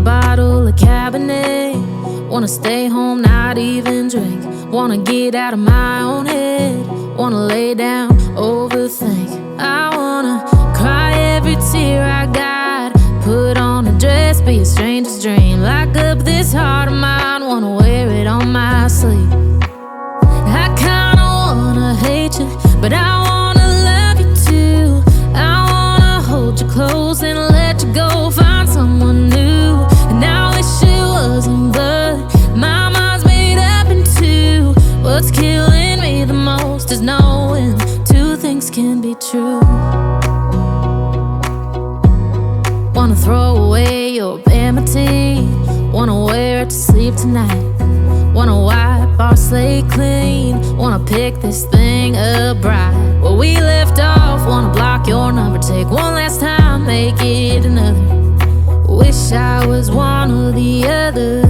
bottle of Cabernet. Wanna stay home, not even drink. Wanna get out of my own head. Wanna lay down, overthink. I wanna cry every tear I got. Put on a dress, be a stranger's dream. Lock up this heart of mine, wanna wear it on my sleeve. I kinda wanna hate you, but I wanna love you too. I wanna hold you close and let you go, find someone new. And I wish it wasn't, but my mind's made up in two. What's killing me the most is knowing two things can be true. Wanna throw away your vanity. Wanna wear it to sleep tonight. Wanna wipe our slate clean. Wanna pick this thing up right where we left off. Wanna block your number, take one last time, make it another. Wish I was one or the other.